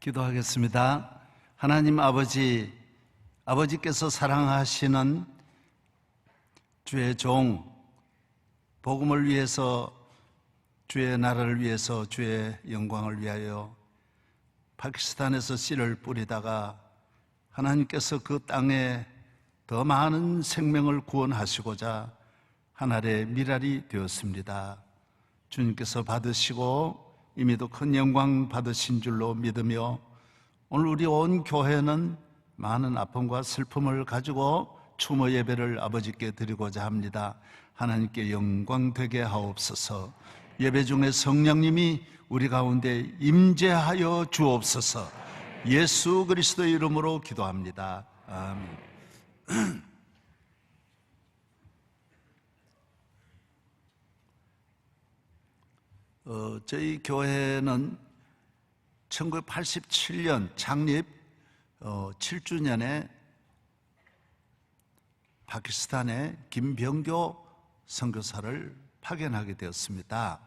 기도하겠습니다. 하나님 아버지, 아버지께서 사랑하시는 주의 종, 복음을 위해서, 주의 나라를 위해서, 주의 영광을 위하여 파키스탄에서 씨를 뿌리다가 하나님께서 그 땅에 더 많은 생명을 구원하시고자 하늘의 미랄이 되었습니다. 주님께서 받으시고 이미도 큰 영광 받으신 줄로 믿으며 오늘 우리 온 교회는 많은 아픔과 슬픔을 가지고 추모 예배를 아버지께 드리고자 합니다. 하나님께 영광 되게 하옵소서. 예배 중에 성령님이 우리 가운데 임재하여 주옵소서. 예수 그리스도의 이름으로 기도합니다. 아멘. 저희 교회는 1987년 창립 7주년에 파키스탄에 김병교 선교사를 파견하게 되었습니다.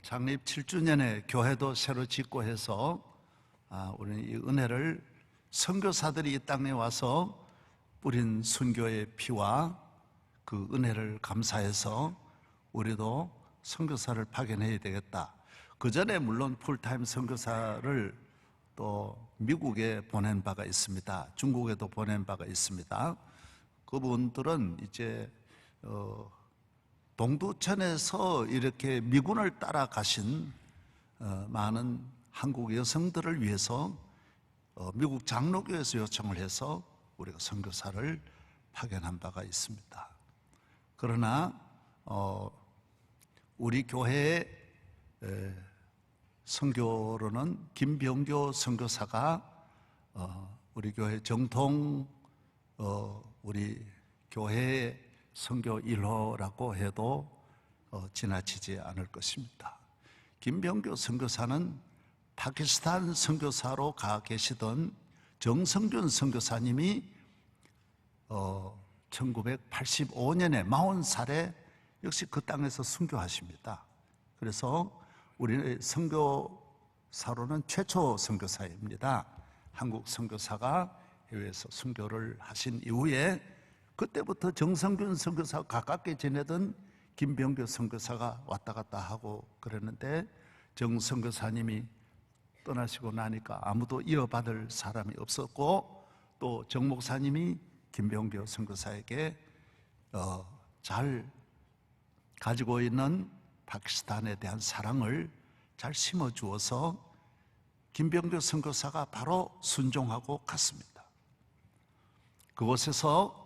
창립 7주년에 교회도 새로 짓고 해서 우리는 이 은혜를 선교사들이 이 땅에 와서 뿌린 순교의 피와 그 은혜를 감사해서 우리도 선교사를 파견해야 되겠다. 그 전에 물론 풀타임 선교사를 또 미국에 보낸 바가 있습니다. 중국에도 보낸 바가 있습니다. 그분들은 이제 동두천에서 이렇게 미군을 따라가신 많은 한국 여성들을 위해서 미국 장로교에서 요청을 해서 우리가 선교사를 파견한 바가 있습니다. 그러나 우리 교회의 선교로는 김병교 선교사가 우리 교회 정통 우리 교회의 선교 1호라고 해도 지나치지 않을 것입니다. 김병교 선교사는 파키스탄 선교사로 가 계시던 정성균 선교사님이 1985년에 40살에 역시 그 땅에서 선교하십니다. 그래서 우리 선교사로는 최초 선교사입니다. 한국 선교사가 해외에서 선교를 하신 이후에 그때부터 정성균 선교사와 가깝게 지내던 김병교 선교사가 왔다 갔다 하고 그랬는데 정 선교사님이 떠나시고 나니까 아무도 이어받을 사람이 없었고 또 정 목사님이 김병교 선교사에게 잘 가지고 있는 파키스탄에 대한 사랑을 잘 심어주어서 김병교 선교사가 바로 순종하고 갔습니다. 그곳에서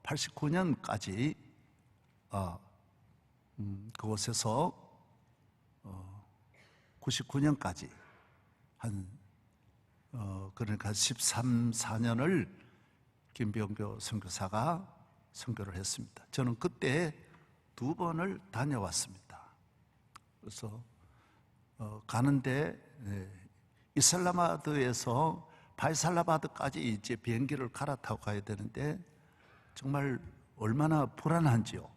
89년까지 그곳에서 99년까지 그러니까 13, 14년을 김병교 선교사가 선교를 했습니다. 저는 그때 2번을 다녀왔습니다. 그래서 가는데 이슬람아바드에서 바이살라바드까지 이제 비행기를 갈아타고 가야 되는데 정말 얼마나 불안한지요.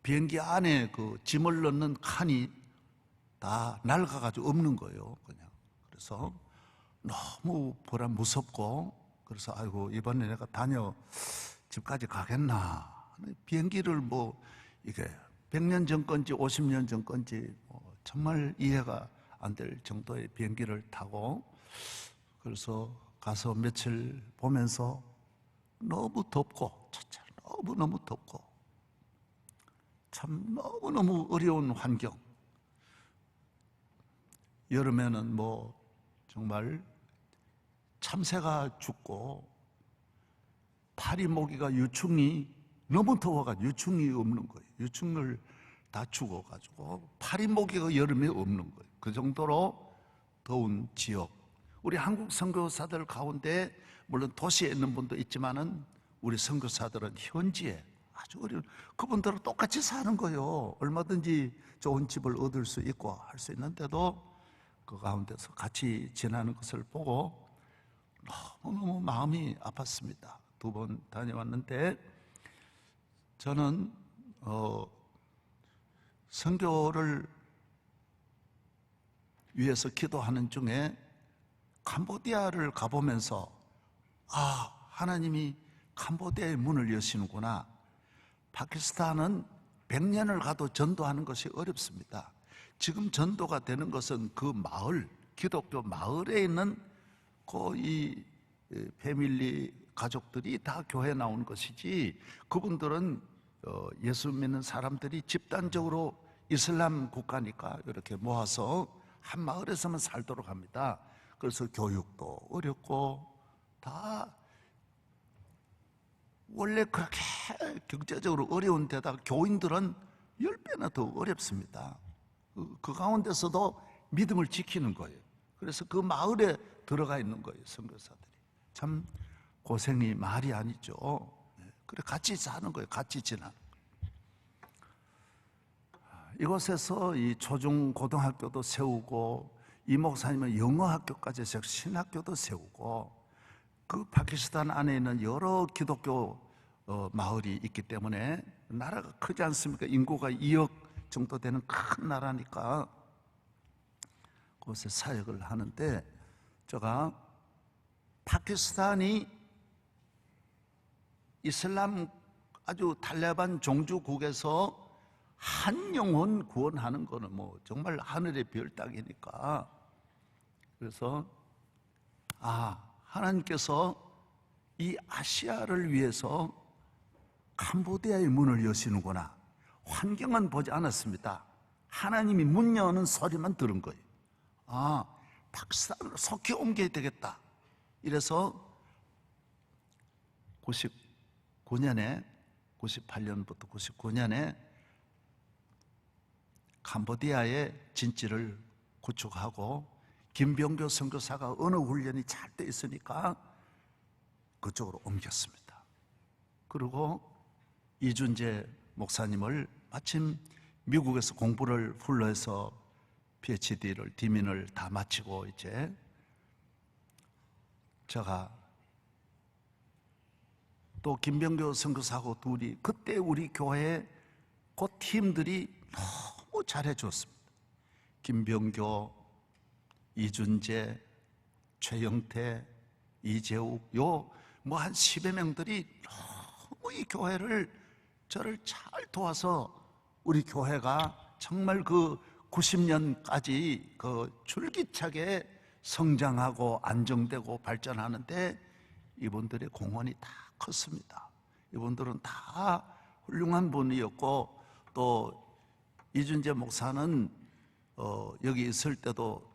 비행기 안에 그 짐을 넣는 칸이 다 낡아가지고 없는 거예요. 그냥. 그래서 너무 무섭고 그래서 아이고 이번에 내가 집까지 가겠나. 비행기를 이게 100년 전 건지 50년 전 건지 정말 이해가 안 될 정도의 비행기를 타고 그래서 가서 며칠 보면서 너무 덥고 진짜 너무너무 덥고 참 너무너무 어려운 환경. 여름에는 정말 참새가 죽고 파리 모기가 유충이 너무 더워가지고 유충이 없는 거예요. 유충을 다 죽어가지고 파리 모기가 여름에 없는 거예요. 그 정도로 더운 지역. 우리 한국 선교사들 가운데 물론 도시에 있는 분도 있지만은 우리 선교사들은 현지에 아주 어려운 그분들은 똑같이 사는 거예요. 얼마든지 좋은 집을 얻을 수 있고 할 수 있는데도 그 가운데서 같이 지나는 것을 보고 너무너무 마음이 아팠습니다. 2번 다녀왔는데 저는 선교를 위해서 기도하는 중에 캄보디아를 가보면서 하나님이 캄보디아의 문을 여시는구나. 파키스탄은 100년을 가도 전도하는 것이 어렵습니다. 지금 전도가 되는 것은 그 마을, 기독교 마을에 있는 이 패밀리 가족들이 다 교회 나온 것이지, 그분들은 예수 믿는 사람들이 집단적으로 이슬람 국가니까 이렇게 모아서 한 마을에서만 살도록 합니다. 그래서 교육도 어렵고, 다 원래 그렇게 경제적으로 어려운 데다가 교인들은 10배나 더 어렵습니다. 그 가운데서도 믿음을 지키는 거예요. 그래서 그 마을에 들어가 있는 거예요, 선교사들이. 참 고생이 말이 아니죠. 그래, 같이 사는 거예요, 같이 지나는 거예요. 이곳에서 이 초중 고등학교도 세우고, 이 목사님은 영어학교까지 해서 신학교도 세우고, 그 파키스탄 안에 있는 여러 기독교 마을이 있기 때문에, 나라가 크지 않습니까? 인구가 2억 정도 되는 큰 나라니까 그곳에 사역을 하는데, 제가 파키스탄이 이슬람 아주 탈레반 종주국에서 한 영혼 구원하는 거는 뭐 정말 하늘의 별 따기니까, 그래서 하나님께서 이 아시아를 위해서 캄보디아의 문을 여시는구나. 환경은 보지 않았습니다. 하나님이 문 여는 소리만 들은 거예요. 파키스탄으로 속히 옮겨야 되겠다. 이래서 98년부터 99년에 캄보디아의 진지를 구축하고, 김병교 선교사가 어느 훈련이 잘 돼 있으니까 그쪽으로 옮겼습니다. 그리고 이준재 목사님을 마침 미국에서 공부를 풀러해서 PhD를, 디민을 다 마치고, 이제 제가 또 김병교 선교사하고 둘이, 그때 우리 교회 그 팀들이 너무 잘해줬습니다. 김병교, 이준재, 최영태, 이재욱, 뭐 한 10여 명들이 너무 이 교회를, 저를 잘 도와서 우리 교회가 정말 그 90년까지 그 줄기차게 성장하고 안정되고 발전하는데 이분들의 공헌이 다 컸습니다. 이분들은 다 훌륭한 분이었고, 또 이준재 목사는 여기 있을 때도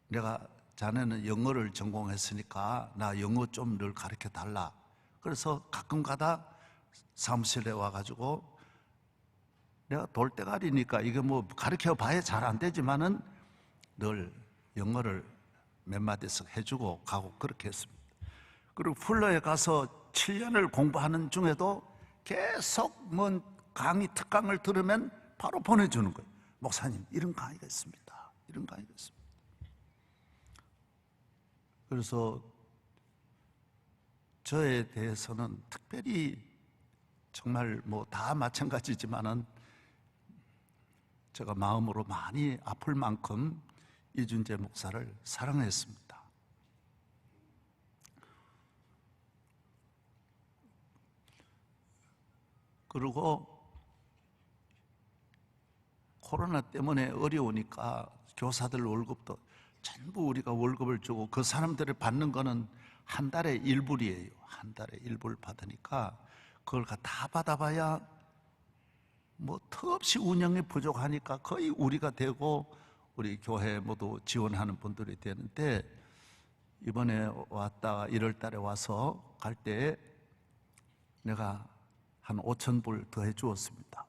내가, 자네는 영어를 전공했으니까 나 영어 좀 늘 가르쳐 달라. 그래서 가끔 가다 사무실에 와가지고, 내가 돌대가리니까 이게 뭐 가르쳐 봐야 잘 안 되지만은 늘 영어를 몇 마디씩 해주고 가고 그렇게 했습니다. 그리고 풀러에 가서 7년을 공부하는 중에도 계속 뭔 강의, 특강을 들으면 바로 보내주는 거예요. 목사님, 이런 강의가 있습니다. 이런 강의가 있습니다. 그래서 저에 대해서는 특별히 정말 뭐 다 마찬가지지만은 제가 마음으로 많이 아플 만큼 이준재 목사를 사랑했습니다. 그리고 코로나 때문에 어려우니까 교사들 월급도 전부 우리가 월급을 주고, 그 사람들이 받는 거는 한 달에 1불이에요. 한 달에 1불 받으니까 그걸 다 받아봐야 뭐 턱없이 운영이 부족하니까 거의 우리가 되고 우리 교회 모두 지원하는 분들이 되는데, 이번에 왔다가 1월 달에 와서 갈 때 내가 한 5,000불 더 해주었습니다.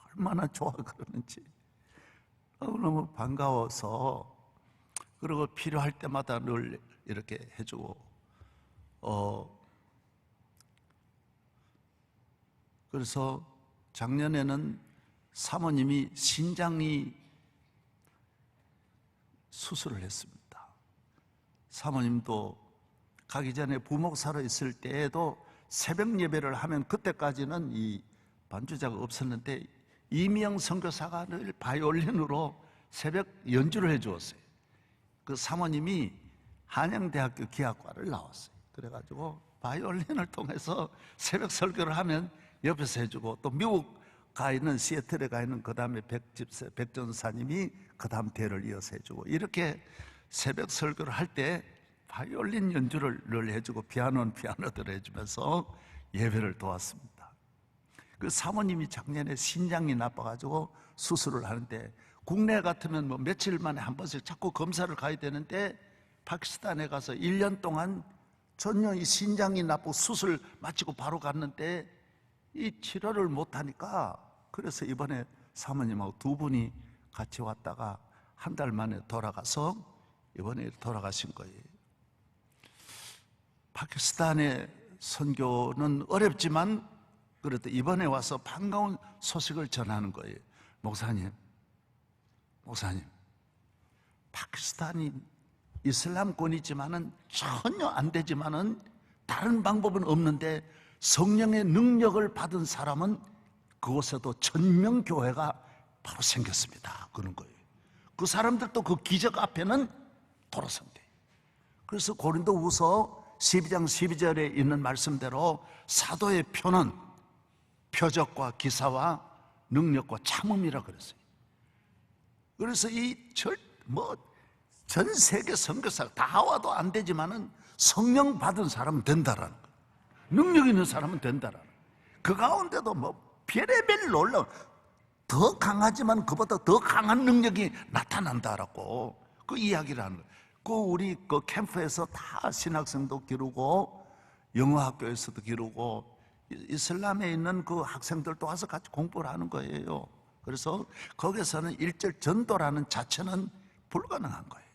얼마나 좋아 그러는지 너무 반가워서, 그리고 필요할 때마다 늘 이렇게 해주고, 그래서 작년에는 사모님이 신장이 수술을 했습니다. 사모님도 가기 전에 부목사로 있을 때에도 새벽 예배를 하면, 그때까지는 이 반주자가 없었는데 이미영 선교사가 늘 바이올린으로 새벽 연주를 해주었어요. 그 사모님이 한양대학교 기악과를 나왔어요. 그래가지고 바이올린을 통해서 새벽 설교를 하면 옆에서 해주고, 또 미국 가 있는, 시애틀에 가 있는 그 다음에 백전사님이 그 다음 대를 이어서 해주고, 이렇게 새벽 설교를 할 때 바이올린 연주를 늘 해주고 피아노는 피아노대로 해주면서 예배를 도왔습니다. 그 사모님이 작년에 신장이 나빠가지고 수술을 하는데, 국내 같으면 뭐 며칠 만에 한 번씩 자꾸 검사를 가야 되는데, 파키스탄에 가서 1년 동안 전혀 이 신장이 나쁘고 수술 마치고 바로 갔는데 이 치료를 못하니까, 그래서 이번에 사모님하고 두 분이 같이 왔다가 한 달 만에 돌아가서 이번에 돌아가신 거예요. 파키스탄의 선교는 어렵지만 그래도 이번에 와서 반가운 소식을 전하는 거예요. 목사님, 파키스탄이 이슬람권이지만은 전혀 안 되지만은 다른 방법은 없는데, 성령의 능력을 받은 사람은 그곳에도 천명교회가 바로 생겼습니다. 그런 거예요. 그 사람들도 그 기적 앞에는 돌아선대. 그래서 고린도후서 12장 12절에 있는 말씀대로 사도의 표는 표적과 기사와 능력과 참음이라 그랬어요. 그래서 전 세계 선교사가 다 와도 안 되지만은 성령 받은 사람은 된다라는 거예요. 능력 있는 사람은 된다라는 거예요. 그 가운데도 별의별 놀라운, 더 강하지만 그보다 더 강한 능력이 나타난다라고 그 이야기를 하는 거예요. 우리 캠프에서 다 신학생도 기르고 영어학교에서도 기르고 이슬람에 있는 그 학생들도 와서 같이 공부를 하는 거예요. 그래서 거기서는 일절 전도라는 자체는 불가능한 거예요.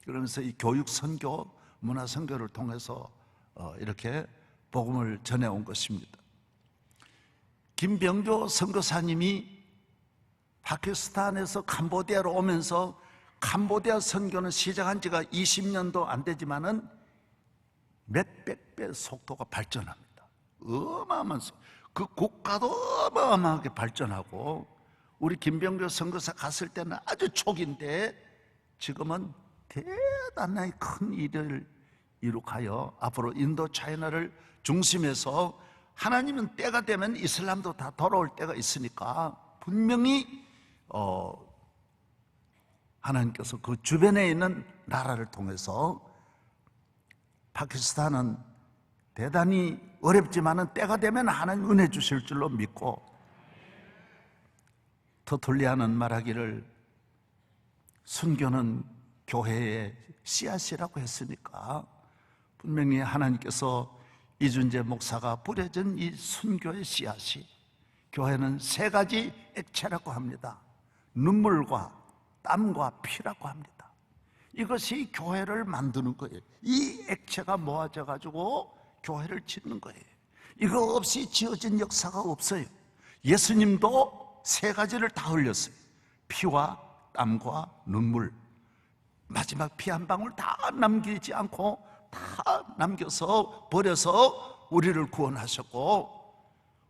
그러면서 이 교육 선교, 문화 선교를 통해서 이렇게 복음을 전해온 것입니다. 김병조 선교사님이 파키스탄에서 캄보디아로 오면서, 캄보디아 선교는 시작한 지가 20년도 안 되지만은 몇백 배 속도가 발전합니다. 어마어마한 그 국가도 어마어마하게 발전하고, 우리 김병조 선교사 갔을 때는 아주 초기인데 지금은 대단히 큰 일을 이룩하여 앞으로 인도 차이나를 중심해서, 하나님은 때가 되면 이슬람도 다 돌아올 때가 있으니까 분명히 하나님께서 그 주변에 있는 나라를 통해서, 파키스탄은 대단히 어렵지만은 때가 되면 하나님 은혜 주실 줄로 믿고, 터툴리아는 말하기를 순교는 교회의 씨앗이라고 했으니까, 분명히 하나님께서 이준재 목사가 뿌려진 이 순교의 씨앗이, 교회는 세 가지 액체라고 합니다. 눈물과 땀과 피라고 합니다. 이것이 교회를 만드는 거예요. 이 액체가 모아져 가지고 교회를 짓는 거예요. 이거 없이 지어진 역사가 없어요. 예수님도 세 가지를 다 흘렸어요. 피와 땀과 눈물. 마지막 피 한 방울 다 남기지 않고 다 남겨서 버려서 우리를 구원하셨고,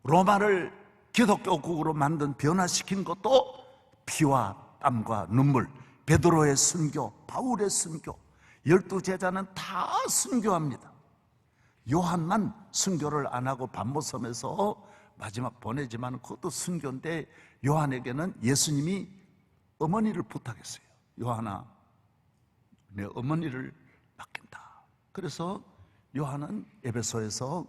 로마를 기독교국으로 만든, 변화시킨 것도 피와 땀과 눈물. 베드로의 순교, 바울의 순교, 12제자는 다 순교합니다. 요한만 순교를 안 하고 반모섬에서 마지막 보내지만 그것도 순교인데, 요한에게는 예수님이 어머니를 부탁했어요. 요한아, 내 어머니를 맡긴다. 그래서 요한은 에베소에서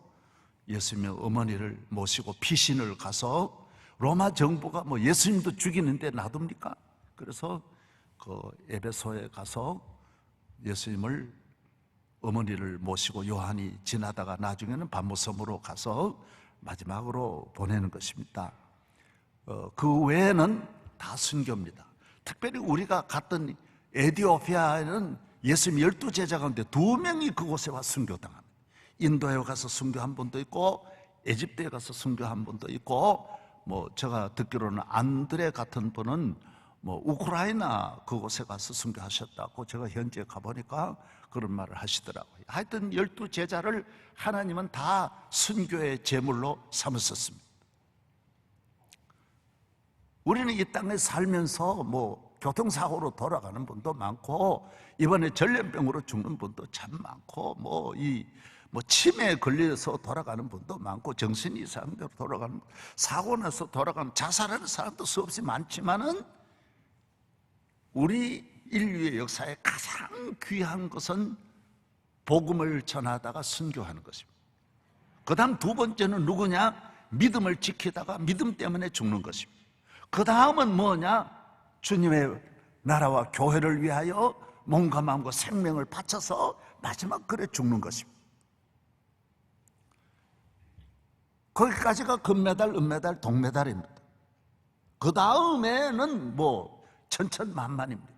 예수님의 어머니를 모시고 피신을 가서, 로마 정부가 예수님도 죽이는데 놔둡니까? 그래서 그 에베소에 가서 예수님을, 어머니를 모시고 요한이 지나다가 나중에는 반모섬으로 가서 마지막으로 보내는 것입니다. 그 외에는 다 순교입니다. 특별히 우리가 갔던 에티오피아에는 예수님 12제자 가운데 2명이 그곳에 와 순교당합니다. 인도에 가서 순교한 분도 있고, 에집트에 가서 순교한 분도 있고, 제가 듣기로는 안드레 같은 분은 우크라이나 그곳에 가서 순교하셨다고, 제가 현지에 가보니까 그런 말을 하시더라고요. 하여튼 12제자를 하나님은 다 순교의 제물로 삼으셨습니다. 우리는 이 땅에 살면서 교통사고로 돌아가는 분도 많고, 이번에 전염병으로 죽는 분도 참 많고, 치매에 걸려서 돌아가는 분도 많고, 정신 이상으로 돌아가는, 사고 나서 돌아가는, 자살하는 사람도 수없이 많지만은 우리 인류의 역사에 가장 귀한 것은 복음을 전하다가 순교하는 것입니다. 그 다음 두 번째는 누구냐? 믿음을 지키다가 믿음 때문에 죽는 것입니다. 그 다음은 뭐냐? 주님의 나라와 교회를 위하여 몸과 마음과 생명을 바쳐서 마지막 글에 죽는 것입니다. 거기까지가 금메달, 은메달, 동메달입니다. 그 다음에는 천천만만입니다.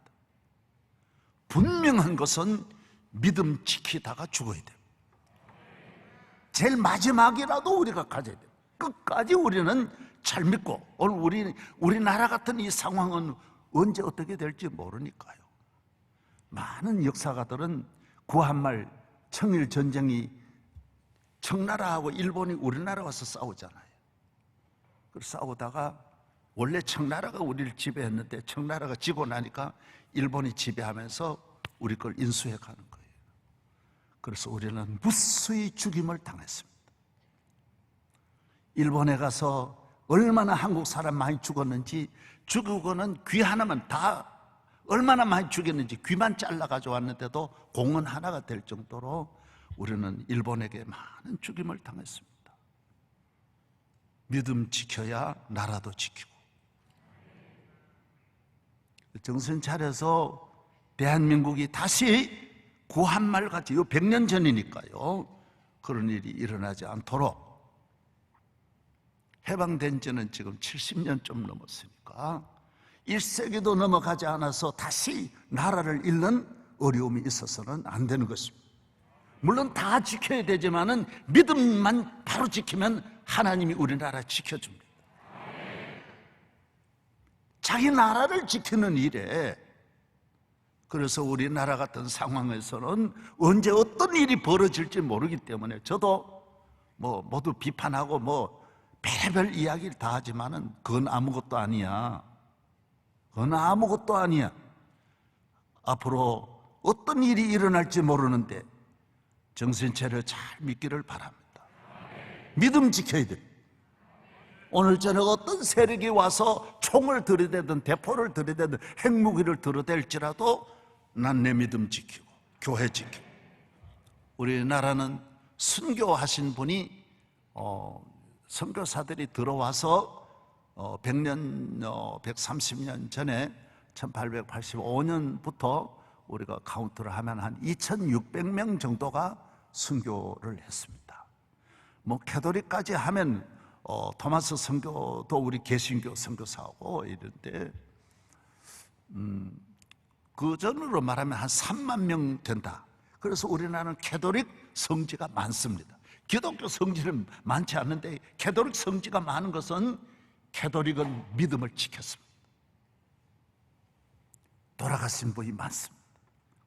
분명한 것은 믿음 지키다가 죽어야 돼요. 제일 마지막이라도 우리가 가져야 돼요. 끝까지 우리는 잘 믿고, 오늘 우리나라 같은 이 상황은 언제 어떻게 될지 모르니까요. 많은 역사가들은 구한말 청일 전쟁이 청나라하고 일본이 우리나라 와서 싸우잖아요. 그래서 싸우다가 원래 청나라가 우리를 지배했는데 청나라가 지고 나니까 일본이 지배하면서 우리 걸 인수해 가는 거예요. 그래서 우리는 무수히 죽임을 당했습니다. 일본에 가서 얼마나 한국 사람 많이 죽었는지, 죽이고는 귀 하나만 다 얼마나 많이 죽였는지 귀만 잘라 가져왔는데도 공원 하나가 될 정도로 우리는 일본에게 많은 죽임을 당했습니다. 믿음 지켜야 나라도 지키고, 정신 차려서 대한민국이 다시 구한말 같이, 이거 100년 전이니까요, 그런 일이 일어나지 않도록, 해방된 지는 지금 70년 좀 넘었으니까 1세기도 넘어가지 않아서 다시 나라를 잃는 어려움이 있어서는 안 되는 것입니다. 물론 다 지켜야 되지만은 믿음만 바로 지키면 하나님이 우리나라 지켜줍니다. 자기 나라를 지키는 일에, 그래서 우리나라 같은 상황에서는 언제 어떤 일이 벌어질지 모르기 때문에 저도 모두 비판하고 별의별 이야기를 다 하지만은 그건 아무것도 아니야. 그건 아무것도 아니야. 앞으로 어떤 일이 일어날지 모르는데 정신 차려 잘 믿기를 바랍니다. 믿음 지켜야 돼. 오늘 저녁 어떤 세력이 와서 총을 들이대든 대포를 들이대든 핵무기를 들이댈지라도 난 내 믿음 지키고 교회 지키고. 우리나라는 순교하신 분이 선교사들이 들어와서 100년, 130년 전에 1885년부터 우리가 카운트를 하면 한 2600명 정도가 순교를 했습니다. 캐톨릭까지 하면 토마스 선교도 우리 개신교 선교사하고 이런데, 그 전으로 말하면 한 3만 명 된다. 그래서 우리나라는 캐톨릭 성지가 많습니다. 기독교 성지는 많지 않는데 캐톨릭 성지가 많은 것은 캐톨릭은 믿음을 지켰습니다. 돌아가신 분이 많습니다.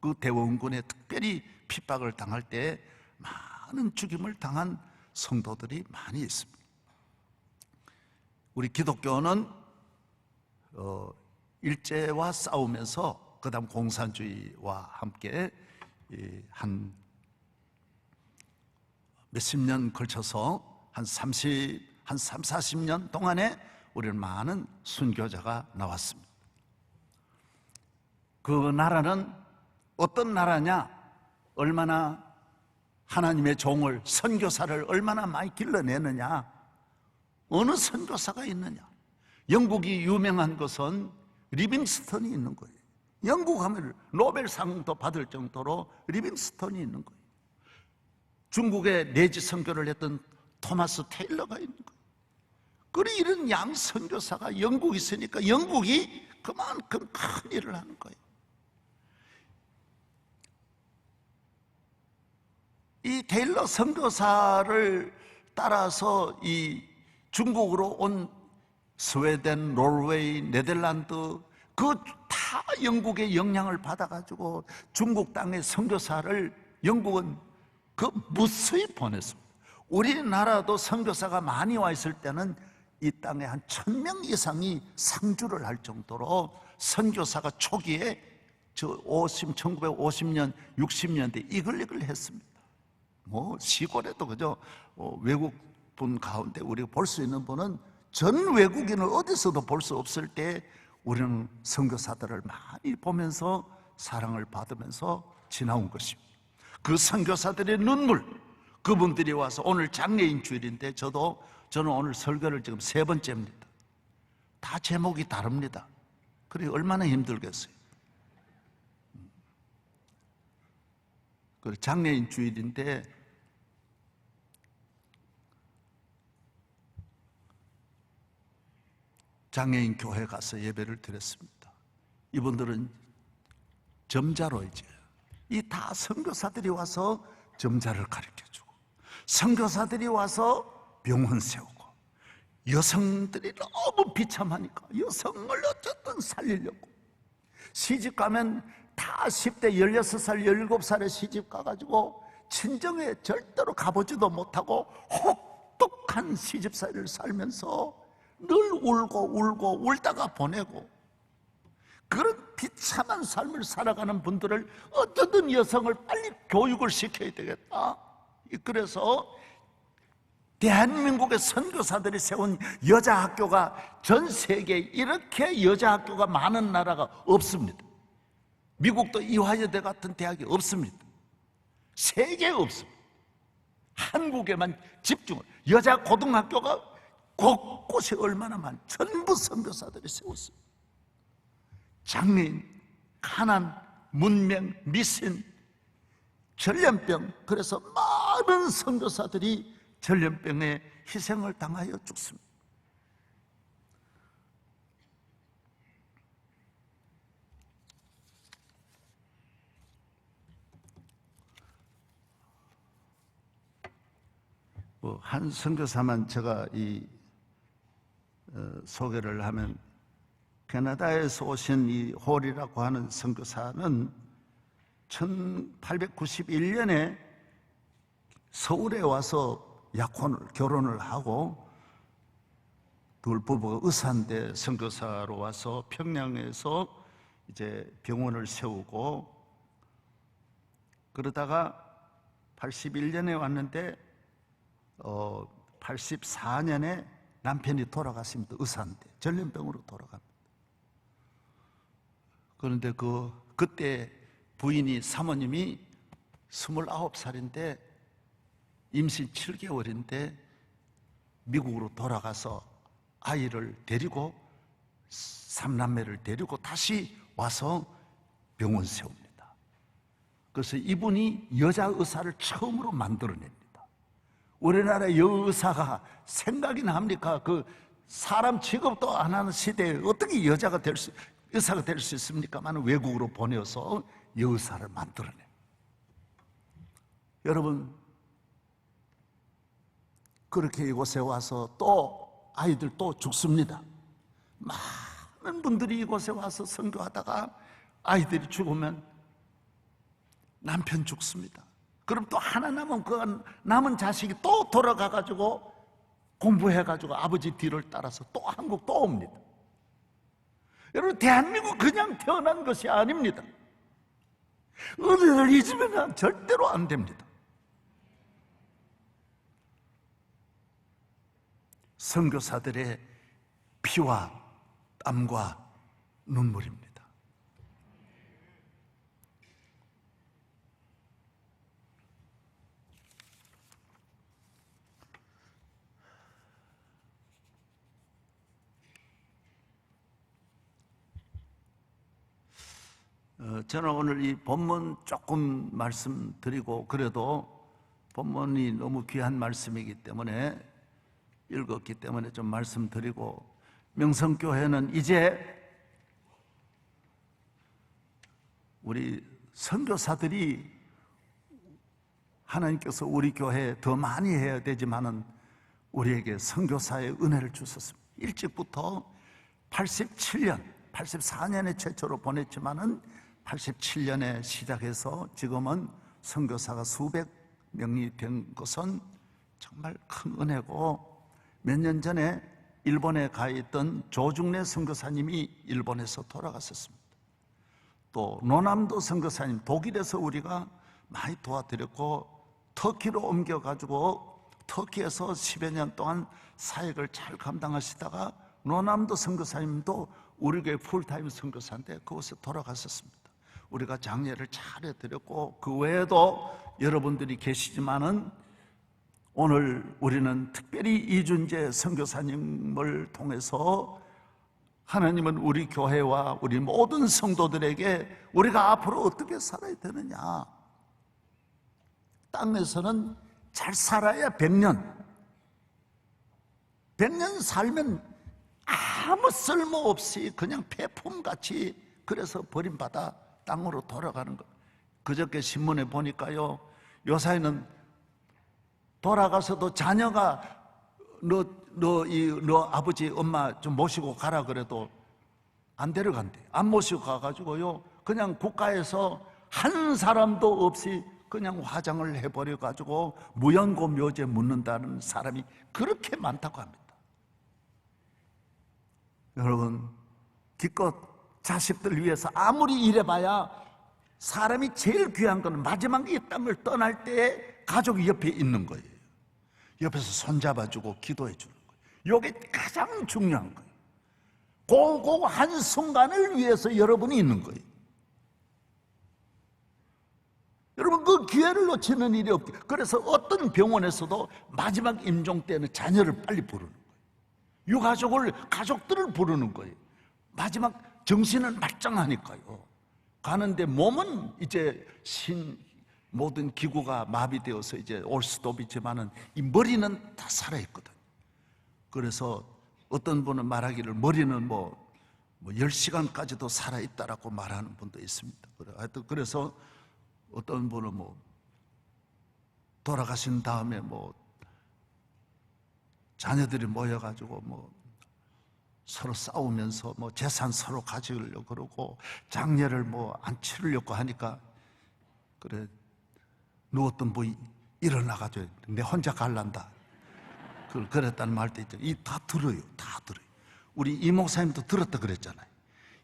그 대원군에 특별히 핍박을 당할 때 많은 죽임을 당한 성도들이 많이 있습니다. 우리 기독교는 일제와 싸우면서 그 다음 공산주의와 함께 한 몇십 년 걸쳐서 한 40년 동안에 우리는 많은 순교자가 나왔습니다. 그 나라는 어떤 나라냐? 얼마나 하나님의 종을, 선교사를 얼마나 많이 길러내느냐? 어느 선교사가 있느냐? 영국이 유명한 것은 리빙스턴이 있는 거예요. 영국 하면 노벨상도 받을 정도로 리빙스턴이 있는 거예요. 중국에 내지 선교를 했던 토마스 테일러가 있는 거예요. 그리 이런 양 선교사가 영국에 있으니까 영국이 그만큼 큰 일을 하는 거예요. 이 테일러 선교사를 따라서 이 중국으로 온 스웨덴, 노르웨이, 네덜란드, 그 다 영국의 영향을 받아가지고 중국 땅의 선교사를 영국은 무수히 보냈습니다. 우리나라도 선교사가 많이 와 있을 때는 이 땅에 한 1000명 이상이 상주를 할 정도로 선교사가 초기에 1950년, 60년대 이걸 했습니다. 뭐 시골에도 그죠? 외국 분 가운데 우리가 볼 수 있는 분은 전 외국인을 어디서도 볼 수 없을 때 우리는 선교사들을 많이 보면서 사랑을 받으면서 지나온 것입니다. 그 선교사들의 눈물, 그분들이 와서 오늘 장례인 주일인데 저는 오늘 설교를 지금 3번째입니다. 다 제목이 다릅니다. 그래 얼마나 힘들겠어요. 그 장례인 주일인데 장애인 교회 가서 예배를 드렸습니다. 이분들은 점자로 이 다 선교사들이 와서 점자를 가르쳐주고, 선교사들이 와서 병원 세우고, 여성들이 너무 비참하니까 여성을 어쨌든 살리려고, 시집 가면 다 10대 16살 17살에 시집 가가지고 친정에 절대로 가보지도 못하고 혹독한 시집살이를 살면서 늘 울고 울다가 보내고, 그런 비참한 삶을 살아가는 분들을 어쩌든 여성을 빨리 교육을 시켜야 되겠다. 그래서 대한민국의 선교사들이 세운 여자학교가 전 세계에 이렇게 여자학교가 많은 나라가 없습니다. 미국도 이화여대 같은 대학이 없습니다. 세계에 없습니다. 한국에만 집중을, 여자 고등학교가 곳곳에 얼마나 전부 선교사들이 세웠습니다. 장애인, 가난, 문명, 미신, 전염병, 그래서 많은 선교사들이 전염병에 희생을 당하여 죽습니다. 한 선교사만 제가 소개를 하면, 캐나다에서 오신 이 홀이라고 하는 선교사는 1891년에 서울에 와서 결혼을 하고, 둘 부부가 의사인데 선교사로 와서 평양에서 이제 병원을 세우고, 그러다가 81년에 왔는데 84년에 남편이 돌아갔습니다. 의사인데 전염병으로 돌아갑니다. 그런데 그때 부인이, 사모님이 29살인데 임신 7개월인데 미국으로 돌아가서 아이를 데리고, 3남매를 데리고 다시 와서 병원 세웁니다. 그래서 이분이 여자 의사를 처음으로 만들어냅니다. 우리나라 여의사가 생각이나 합니까? 사람 취급도 안 하는 시대에 어떻게 의사가 될 수 있습니까만 외국으로 보내서 여의사를 만들어내. 여러분, 그렇게 이곳에 와서 또 아이들 또 죽습니다. 많은 분들이 이곳에 와서 선교하다가 아이들이 죽으면 남편 죽습니다. 그럼 또 하나 남은 그 남은 자식이 또 돌아가가지고 공부해가지고 아버지 뒤를 따라서 또 한국 또 옵니다. 여러분, 대한민국 그냥 태어난 것이 아닙니다. 은혜를 잊으면 절대로 안 됩니다. 선교사들의 피와 땀과 눈물입니다. 저는 오늘 이 본문 조금 말씀드리고, 그래도 본문이 너무 귀한 말씀이기 때문에, 읽었기 때문에 좀 말씀드리고, 명성교회는 이제 우리 선교사들이 하나님께서 우리 교회에 더 많이 해야 되지만은 우리에게 선교사의 은혜를 주셨습니다. 일찍부터 84년에 최초로 보냈지만은 87년에 시작해서 지금은 선교사가 수백 명이 된 것은 정말 큰 은혜고, 몇 년 전에 일본에 가 있던 조중래 선교사님이 일본에서 돌아갔었습니다. 또 노남도 선교사님, 독일에서 우리가 많이 도와드렸고, 터키로 옮겨가지고 터키에서 10여 년 동안 사역을 잘 감당하시다가 노남도 선교사님도 우리 교회 풀타임 선교사인데 그곳에 돌아갔었습니다. 우리가 장례를 잘 해드렸고, 그 외에도 여러분들이 계시지만은 오늘 우리는 특별히 이준재 선교사님을 통해서 하나님은 우리 교회와 우리 모든 성도들에게 우리가 앞으로 어떻게 살아야 되느냐, 땅에서는 잘 살아야 100년 살면 아무 쓸모없이 그냥 폐품같이, 그래서 버림받아 땅으로 돌아가는 것. 그저께 신문에 보니까요, 요사이는 돌아가서도 자녀가 너 아버지 엄마 좀 모시고 가라 그래도 안 데려간대. 안 모시고 가가지고요, 그냥 국가에서 한 사람도 없이 그냥 화장을 해버려가지고 무연고 묘제 묻는다는 사람이 그렇게 많다고 합니다. 여러분, 기껏 자식들 위해서 아무리 일해봐야 사람이 제일 귀한 건 마지막 이 땅을 떠날 때 가족이 옆에 있는 거예요. 옆에서 손잡아주고 기도해주는 거예요. 이게 가장 중요한 거예요. 그 한순간을 위해서 여러분이 있는 거예요. 여러분, 그 기회를 놓치는 일이 없게. 그래서 어떤 병원에서도 마지막 임종 때는 자녀를 빨리 부르는 거예요. 가족들을 부르는 거예요. 마지막 정신은 말짱하니까요. 가는데 몸은 이제 모든 기구가 마비되어서 이제 올 수도 있지만은 이 머리는 다 살아있거든. 그래서 어떤 분은 말하기를 머리는 뭐 10시간까지도 살아있다라고 말하는 분도 있습니다. 하여튼 그래서 어떤 분은 뭐 돌아가신 다음에 뭐 자녀들이 모여가지고 뭐 서로 싸우면서 뭐 재산 서로 가지려고 그러고 장례를 뭐 안 치르려고 하니까, 그래 누웠던 분이 일어나가지고 내 혼자 갈란다 그랬다는 말도 있죠. 다 들어요. 우리 이 목사님도 들었다 그랬잖아요.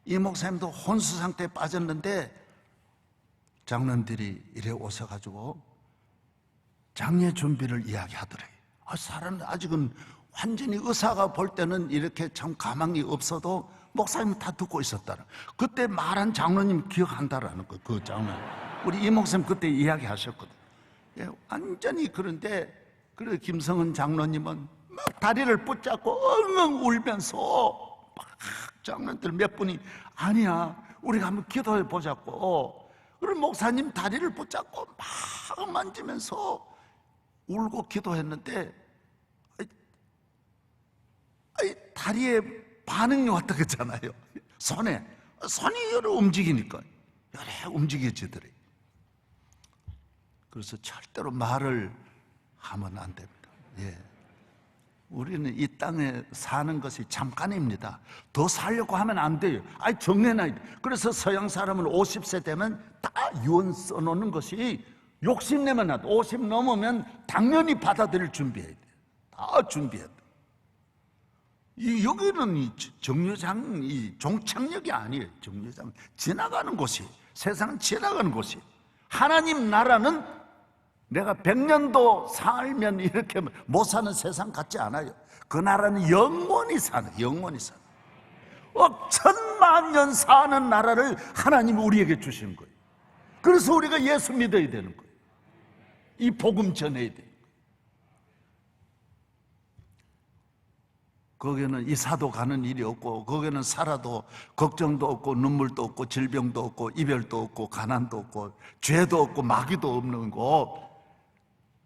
이 목사님도 혼수 상태에 빠졌는데 장로들이 이래 오셔가지고 장례 준비를 이야기하더래요. 사람은 아직은 완전히 의사가 볼 때는 이렇게 참 가망이 없어도 목사님은 다 듣고 있었다는, 그때 말한 장로님 기억한다라는 거예요. 그 장로, 우리 이 목사님 그때 이야기하셨거든. 예, 완전히. 그런데 그래 김성은 장로님은 막 다리를 붙잡고 엉엉 울면서 막 장로들 몇 분이 아니야 우리가 한번 기도해 보자고, 그럼 목사님 다리를 붙잡고 막 만지면서 울고 기도했는데 다리에 반응이 왔다 그랬잖아요. 손이 여러 움직이니까 여러 움직여지더래. 그래서 절대로 말을 하면 안 됩니다. 예. 우리는 이 땅에 사는 것이 잠깐입니다. 더 살려고 하면 안 돼요. 정해놔야 돼. 그래서 서양 사람은 50세 되면 다 유언 써놓는 것이, 욕심내면 안 돼. 50 넘으면 당연히 받아들일 준비해야 돼. 다 준비해야 돼. 여기는 이 정류장, 이 종착역이 아니에요. 정류장 지나가는 곳이, 세상은 지나가는 곳이. 하나님 나라는 내가 100년도 살면 이렇게 못 사는 세상 같지 않아요. 그 나라는 영원히 사는. 천만 년 사는 나라를 하나님이 우리에게 주신 거예요. 그래서 우리가 예수 믿어야 되는 거예요. 이 복음 전해야 돼요. 거기는 이사도 가는 일이 없고, 거기는 살아도 걱정도 없고 눈물도 없고 질병도 없고 이별도 없고 가난도 없고 죄도 없고 마귀도 없는 곳.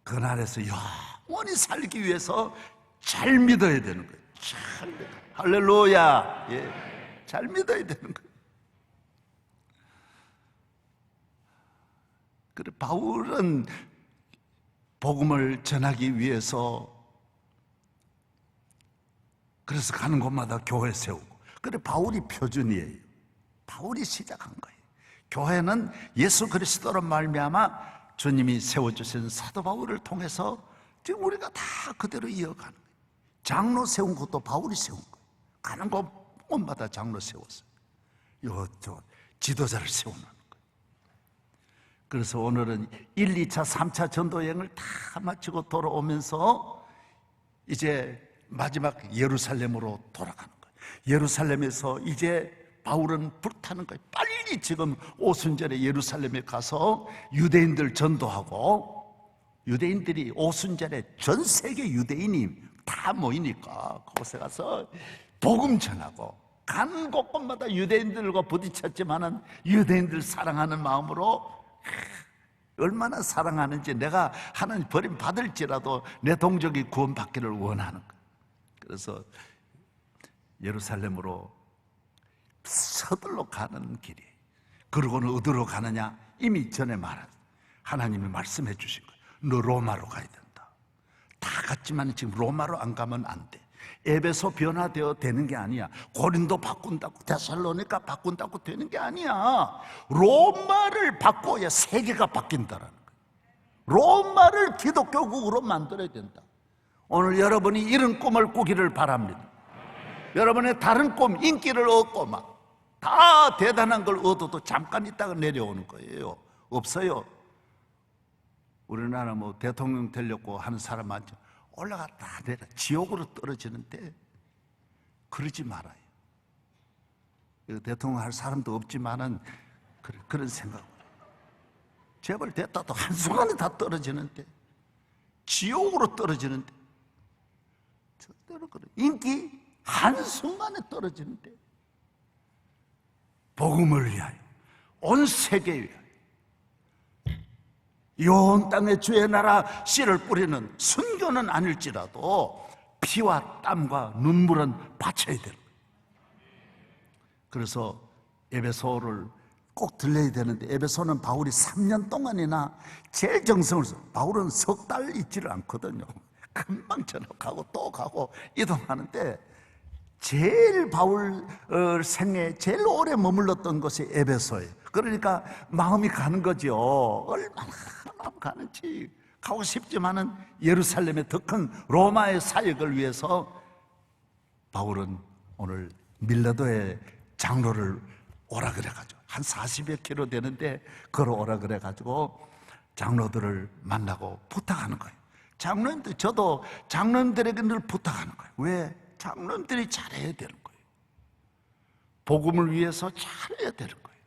그날에서 영원히 살기 위해서 잘 믿어야 되는 거예요. 잘 믿어요. 할렐루야. 예, 잘 믿어야 되는 거예요. 그래, 바울은 복음을 전하기 위해서 그래서 가는 곳마다 교회 세우고, 그래 바울이 표준이에요. 바울이 시작한 거예요. 교회는 예수 그리스도로 말미암아 주님이 세워주신 사도 바울을 통해서 지금 우리가 다 그대로 이어가는 거예요. 장로 세운 것도 바울이 세운 거예요. 가는 곳마다 장로 세웠어요. 저 지도자를 세우는 거예요. 그래서 오늘은 1, 2차, 3차 전도 여행을 다 마치고 돌아오면서 이제 마지막 예루살렘으로 돌아가는 거예요. 예루살렘에서 이제 바울은 불타는 거예요. 빨리 지금 오순절에 예루살렘에 가서 유대인들 전도하고, 유대인들이 오순절에 전 세계 유대인이 다 모이니까 그곳에 가서 복음 전하고, 간 곳곳마다 유대인들과 부딪혔지만은 유대인들 사랑하는 마음으로 얼마나 사랑하는지, 내가 하나님 버림 받을지라도 내 동족이 구원받기를 원하는 거예요. 그래서 예루살렘으로 서둘러 가는 길이, 그러고는 어디로 가느냐? 이미 전에 말한 하나님이 말씀해 주신 거예요. 너 로마로 가야 된다. 다 갔지만 지금 로마로 안 가면 안 돼. 에베소 변화되어 되는 게 아니야. 고린도 바꾼다고, 데살로니가 바꾼다고 되는 게 아니야. 로마를 바꿔야 세계가 바뀐다라는 거예요. 로마를 기독교국으로 만들어야 된다. 오늘 여러분이 이런 꿈을 꾸기를 바랍니다. 여러분의 다른 꿈, 인기를 얻고 막 다 대단한 걸 얻어도 잠깐 있다가 내려오는 거예요. 없어요. 우리나라 뭐 대통령 되려고 하는 사람 많죠. 올라갔다 내려 지옥으로 떨어지는데 그러지 말아요. 대통령 할 사람도 없지만은 그런 생각. 제발 됐다도 한순간에 다 떨어지는데, 지옥으로 떨어지는데, 절대로 그래. 인기 한순간에 떨어지는데, 복음을 위하여, 온 세계에 위하여, 이 온 땅에 주의 나라 씨를 뿌리는 순교는 아닐지라도 피와 땀과 눈물은 바쳐야 되는 거예요. 그래서 에베소를 꼭 들려야 되는데, 에베소는 바울이 3년 동안이나 제일 정성을 써. 바울은 석 달 있지를 않거든요. 금방 전역하고 또 가고 이동하는데, 제일 바울 생애 제일 오래 머물렀던 곳이 에베소예요. 그러니까 마음이 가는 거죠. 얼마나 마음 가는지. 가고 싶지만은 예루살렘의 더 큰 로마의 사역을 위해서 바울은 오늘 밀라도의 장로를 오라 그래가지고, 한 40여 킬로 되는데 걸어오라 그래가지고 장로들을 만나고 부탁하는 거예요. 장로님들, 저도 장로님들에게 늘 부탁하는 거예요. 왜? 장로님들이 잘해야 되는 거예요. 복음을 위해서 잘해야 되는 거예요.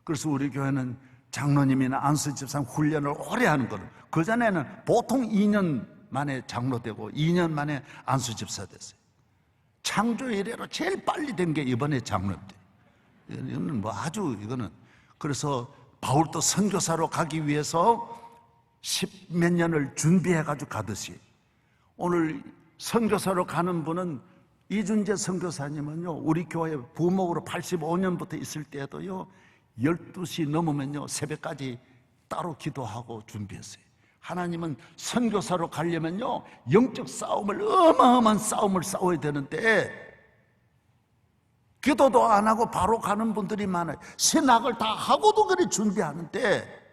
그래서 우리 교회는 장로님이나 안수집사 훈련을 오래 하는 거는, 그전에는 보통 2년 만에 장로되고 2년 만에 안수집사 됐어요. 창조 이래로 제일 빨리 된 게 이번에 장로입니다. 이거는 뭐 아주, 이거는. 그래서 바울도 선교사로 가기 위해서 10몇 년을 준비해가지고 가듯이, 오늘 선교사로 가는 분은 이준재 선교사님은요, 우리 교회 부목으로 85년부터 있을 때도요, 12시 넘으면요 새벽까지 따로 기도하고 준비했어요. 하나님은 선교사로 가려면요 영적 싸움을, 어마어마한 싸움을 싸워야 되는데 기도도 안 하고 바로 가는 분들이 많아요. 신학을 다 하고도 그래 준비하는데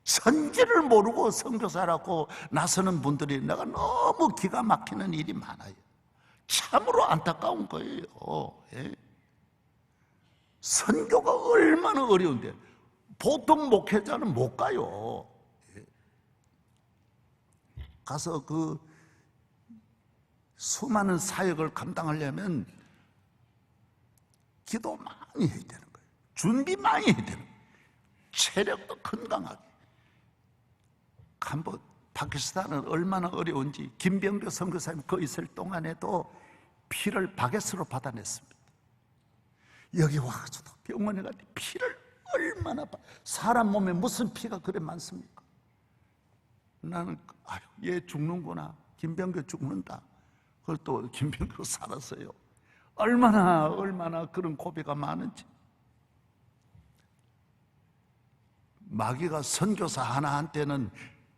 선지를 모르고 선교사라고 나서는 분들이 내가 너무 기가 막히는 일이 많아요. 참으로 안타까운 거예요. 예? 선교가 얼마나 어려운데 보통 목회자는 못 가요. 예? 가서 그 수많은 사역을 감당하려면 기도 많이 해야 되는 거예요. 준비 많이 해야 되는 거예요. 체력도 건강하게. 한번 파키스탄은 얼마나 어려운지, 김병교 선교사님 거 있을 동안에도 피를 바게트로 받아냈습니다. 여기 와서도 병원에 갈 때 피를 얼마나 사람 몸에 무슨 피가 그래 많습니까? 나는 아유, 얘 죽는구나, 김병교 죽는다. 그걸 또 김병교 살았어요. 얼마나 그런 고비가 많은지. 마귀가 선교사 하나한테는,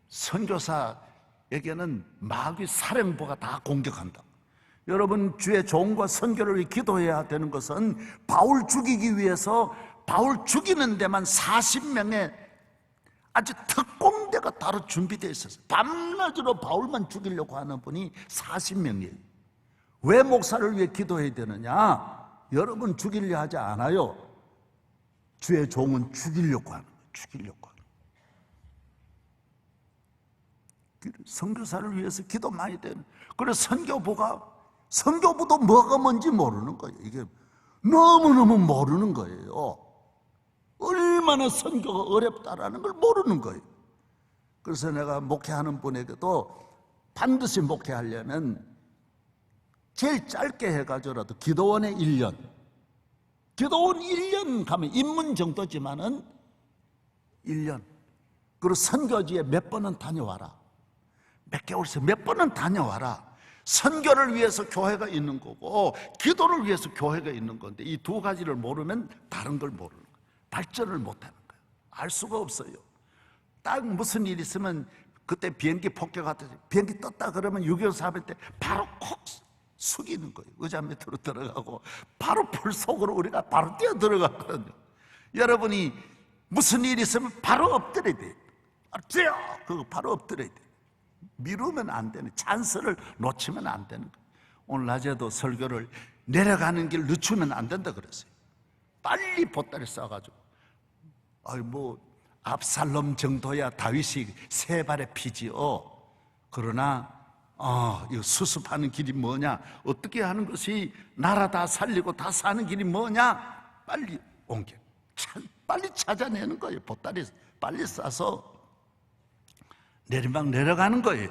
선교사에게는 마귀 사령부가 다 공격한다. 여러분, 주의 종과 선교를 위해 기도해야 되는 것은 바울 죽이기 위해서 바울 죽이는 데만 40명의 아주 특공대가 따로 준비되어 있었어요. 밤낮으로 바울만 죽이려고 하는 분이 40명이에요. 왜 목사를 위해 기도해야 되느냐? 여러분 죽이려 하지 않아요. 주의 종은 죽이려고 하는 거예요. 죽이려고 하는 거예요. 선교사를 위해서 기도 많이 되는. 그래서 선교부도 뭐가 뭔지 모르는 거예요. 이게 너무너무 모르는 거예요. 얼마나 선교가 어렵다라는 걸 모르는 거예요. 그래서 내가 목회하는 분에게도 반드시 목회하려면 제일 짧게 해가지고라도 기도원에 1년, 기도원 1년 가면 입문 정도지만은 1년, 그리고 선교지에 몇 번은 다녀와라. 몇 개월씩 몇 번은 다녀와라. 선교를 위해서 교회가 있는 거고 기도를 위해서 교회가 있는 건데 이 두 가지를 모르면 다른 걸 모르는 거예요. 발전을 못하는 거예요. 알 수가 없어요. 딱 무슨 일 있으면 그때 비행기 폭격하듯이 비행기 떴다 그러면 6.25 사변 때 바로 콕 숙이는 거예요. 의자 밑으로 들어가고 바로 불 속으로 우리가 바로 뛰어 들어갔거든요. 여러분이 무슨 일이 있으면 바로 엎드려야 돼요. 뛰어! 그거 바로 엎드려야 돼요. 미루면 안 되는, 찬스를 놓치면 안 되는 거예요. 오늘 낮에도 설교를 내려가는 길 늦추면 안 된다 그랬어요. 빨리 보따리 싸가지고 압살롬 정도야 다윗이 3발의 피지요. 그러나 이거 수습하는 길이 뭐냐, 어떻게 하는 것이 나라 다 살리고 다 사는 길이 뭐냐, 빨리 옮겨 빨리 찾아내는 거예요. 보따리 빨리 싸서 내리막 내려가는 거예요.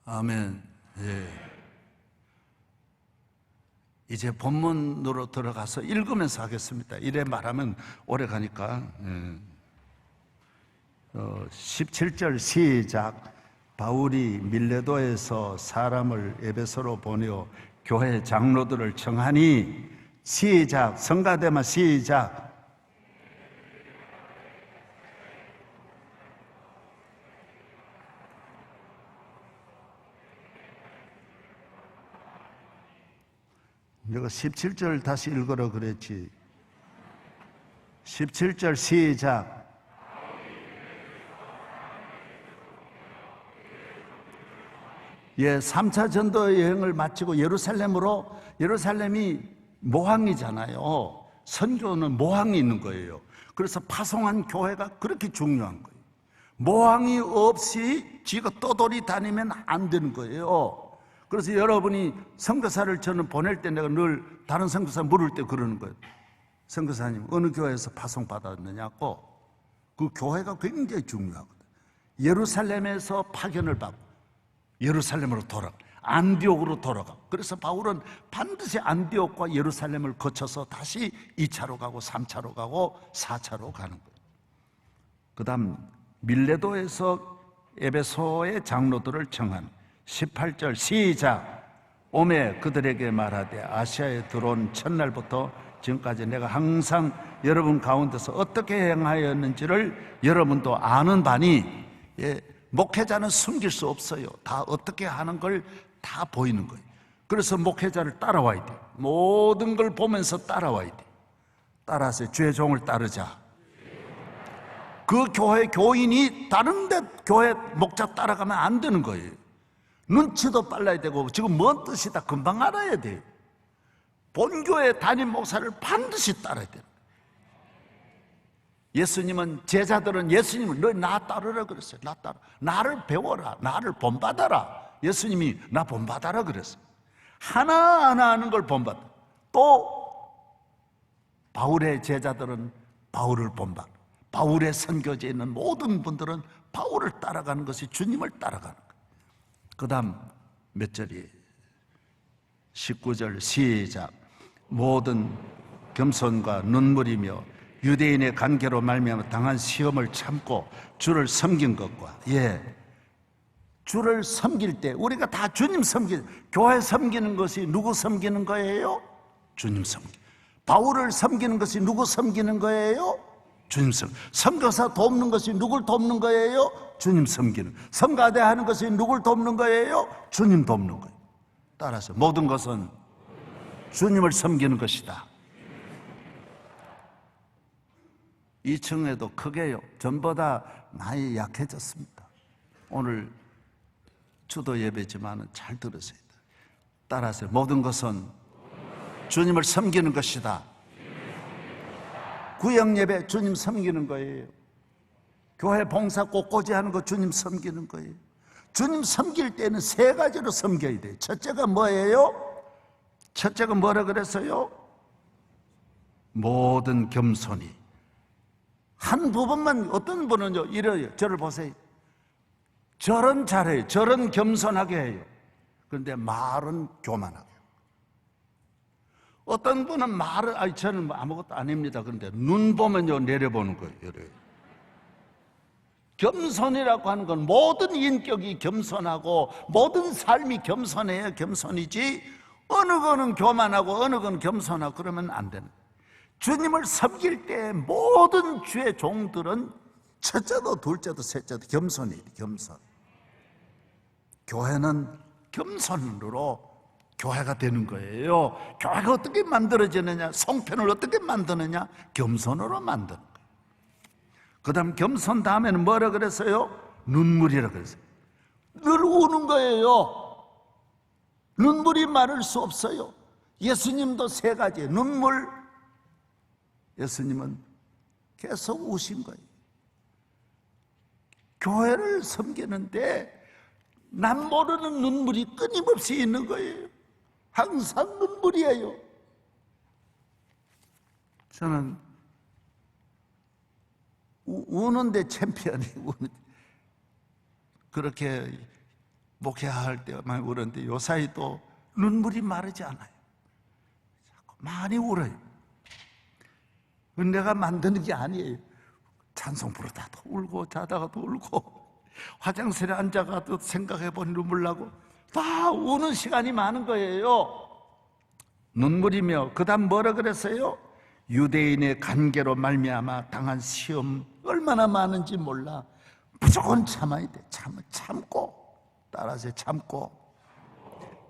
아멘. 예. 이제 본문으로 들어가서 읽으면서 하겠습니다. 이래 말하면 오래 가니까. 17절 시작. 바울이 밀레도에서 사람을 에베소로 보내어 교회 장로들을 청하니, 시작. 성가대만 시작. 내가 17절 다시 읽으라 그랬지. 17절 시작. 예, 3차 전도 여행을 마치고 예루살렘이 모항이잖아요. 선교는 모항이 있는 거예요. 그래서 파송한 교회가 그렇게 중요한 거예요. 모항이 없이 지가 떠돌이 다니면 안 되는 거예요. 그래서 여러분이 선교사를 저는 보낼 때 내가 늘 다른 선교사 물을 때 그러는 거예요. 선교사님 어느 교회에서 파송 받았느냐고. 그 교회가 굉장히 중요하거든. 예루살렘에서 파견을 받고 예루살렘으로 돌아가, 안디옥으로 돌아가. 그래서 바울은 반드시 안디옥과 예루살렘을 거쳐서 다시 2차로 가고 3차로 가고 4차로 가는 거예요. 그 다음 밀레도에서 에베소의 장로들을 청한 18절 시작. 오매 그들에게 말하되 아시아에 들어온 첫날부터 지금까지 내가 항상 여러분 가운데서 어떻게 행하였는지를 여러분도 아는 바니, 목회자는 숨길 수 없어요. 다 어떻게 하는 걸 다 보이는 거예요. 그래서 목회자를 따라와야 돼. 모든 걸 보면서 따라와야 돼. 따라서 주의 종을 따르자. 그 교회 교인이 다른 데 교회 목자 따라가면 안 되는 거예요. 눈치도 빨라야 되고 지금 뭔 뜻이다 금방 알아야 돼요. 본교회 담임 목사를 반드시 따라야 돼요. 예수님은 제자들은 예수님을 너 나 따르라 그랬어요. 나 따라. 나를 배워라. 나를 본받아라. 예수님이 나 본받아라 그랬어요. 하나하나 하는 걸 본받아. 또 바울의 제자들은 바울을 본받아. 바울의 선교지에 있는 모든 분들은 바울을 따라가는 것이 주님을 따라가는 거예요. 그 다음 몇 절이 19절 시작. 모든 겸손과 눈물이며 유대인의 관계로 말미암아 당한 시험을 참고 주를 섬긴 것과, 주를 섬길 때 우리가 다 주님 교회 섬기는 것이 누구 섬기는 거예요? 주님 섬기. 바울을 섬기는 것이 누구 섬기는 거예요? 주님 섬기. 선교사 돕는 것이 누굴 돕는 거예요? 주님 섬기는. 성가대 하는 것이 누굴 돕는 거예요? 주님 돕는 거예요. 따라서 모든 것은 주님을 섬기는 것이다. 2층에도 크게요. 전보다 많이 약해졌습니다. 오늘 주도 예배지만 잘 들으세요. 따라하세요. 모든 것은 주님을 섬기는 것이다. 구역 예배 주님 섬기는 거예요. 교회 봉사 꼿꼿이 하는 거 주님 섬기는 거예요. 주님 섬길 때는 3가지로 섬겨야 돼요. 첫째가 뭐예요? 첫째가 뭐라 그랬어요? 모든 겸손히. 한 부분만, 어떤 분은요 이래요. 저를 보세요. 절은 잘해요. 절은 겸손하게 해요. 그런데 말은 교만하게. 어떤 분은 말을, 저는 뭐 아무것도 아닙니다. 그런데 눈 보면요 내려보는 거예요. 이래요. 겸손이라고 하는 건 모든 인격이 겸손하고 모든 삶이 겸손해야 겸손이지, 어느 거는 교만하고 어느 거는 겸손하고 그러면 안 되는 거예요. 주님을 섬길 때 모든 주의 종들은 첫째도 둘째도 셋째도 겸손이에요. 겸손. 교회는 겸손으로 교회가 되는 거예요. 교회가 어떻게 만들어지느냐, 성편을 어떻게 만드느냐, 겸손으로 만드는 거예요. 그 다음 겸손 다음에는 뭐라 그랬어요? 눈물이라 그랬어요. 늘 우는 거예요. 눈물이 마를 수 없어요. 예수님도 3가지 눈물. 예수님은 계속 우신 거예요. 교회를 섬기는데 남 모르는 눈물이 끊임없이 있는 거예요. 항상 눈물이에요. 저는 우는데 챔피언이 그렇게 목회할 때만 울었는데 요사이 또 눈물이 마르지 않아요. 자꾸 많이 울어요. 내가 만드는 게 아니에요. 찬송 부르다도 울고 자다가도 울고 화장실에 앉아가도 생각해보니 눈물 나고 다 우는 시간이 많은 거예요. 눈물이며 그 다음 뭐라 그랬어요? 유대인의 관계로 말미암아 당한 시험 얼마나 많은지 몰라. 무조건 참아야 돼. 참고. 따라서 참고.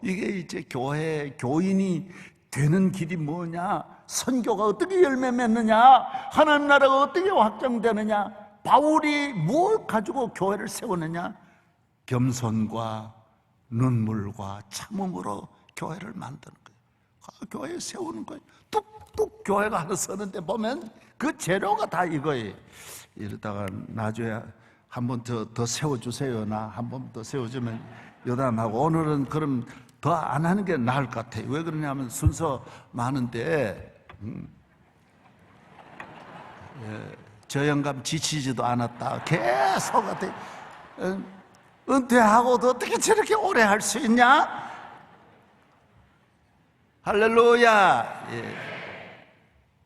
이게 이제 교인이 되는 길이 뭐냐? 선교가 어떻게 열매 맺느냐? 하나님 나라가 어떻게 확장되느냐? 바울이 뭘 가지고 교회를 세우느냐? 겸손과 눈물과 참음으로 교회를 만드는 거예요. 교회 세우는 거예요. 뚝뚝 교회가 하나 서는데 보면 그 재료가 다 이거예요. 이러다가 나중에 한 번 더 세워주세요. 나 한 번 더 세워주면 요담하고. 오늘은 그럼 더 안 하는 게 나을 것 같아요. 왜 그러냐면 순서 많은데 저 영감 지치지도 않았다. 계속 은퇴하고도 어떻게 저렇게 오래 할 수 있냐? 할렐루야. 예.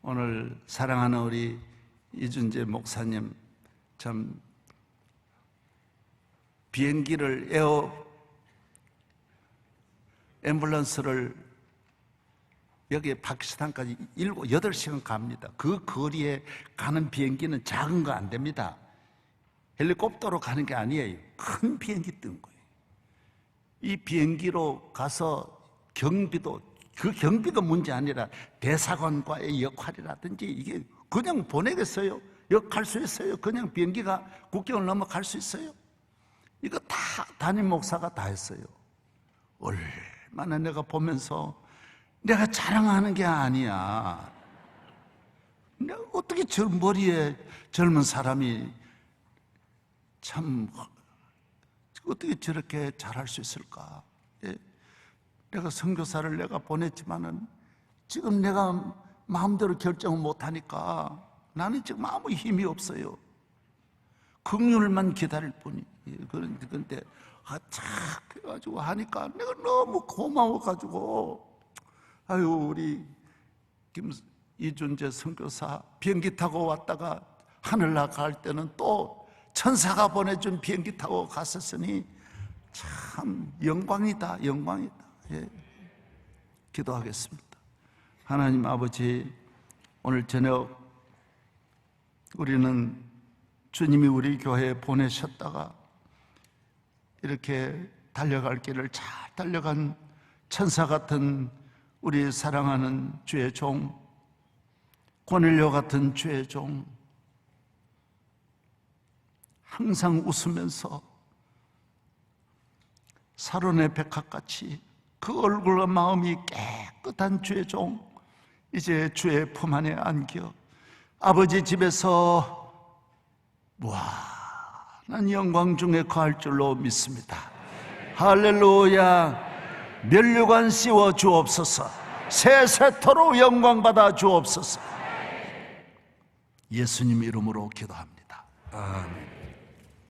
오늘 사랑하는 우리 이준재 목사님, 참 비행기를 앰뷸런스를 여기 파키스탄까지 8시간 갑니다. 그 거리에 가는 비행기는 작은 거 안 됩니다. 헬리콥터로 가는 게 아니에요. 큰 비행기 뜬 거예요. 이 비행기로 가서 경비도, 그 경비가 문제 아니라 대사관과의 역할이라든지 이게 그냥 보내겠어요? 여기 갈 수 있어요? 그냥 비행기가 국경을 넘어갈 수 있어요? 이거 다 담임 목사가 다 했어요. 얼마나 내가 보면서 내가 자랑하는 게 아니야. 내가 어떻게 저 머리에 젊은 사람이 참 어떻게 저렇게 잘할 수 있을까? 예. 내가 선교사를 내가 보냈지만은 지금 내가 마음대로 결정을 못하니까 나는 지금 아무 힘이 없어요. 긍휼만 기다릴 뿐이. 그런데 그래가지고 하니까 내가 너무 고마워가지고, 아유, 우리 이준재 선교사 비행기 타고 왔다가 하늘나라 갈 때는 또 천사가 보내준 비행기 타고 갔었으니 참 영광이다. 예. 기도하겠습니다. 하나님 아버지, 오늘 저녁 우리는 주님이 우리 교회에 보내셨다가 이렇게 달려갈 길을 잘 달려간 천사 같은 우리 사랑하는 주의 종, 고넬료 같은 주의 종, 항상 웃으면서 사론의 백합같이 그 얼굴과 마음이 깨끗한 주의 종, 이제 주의 품 안에 안겨 아버지 집에서 무한한 영광 중에 거할 줄로 믿습니다. 할렐루야. 면류관 씌워 주옵소서. 새 세토로 영광 받아 주옵소서. 예수님 이름으로 기도합니다. 아멘.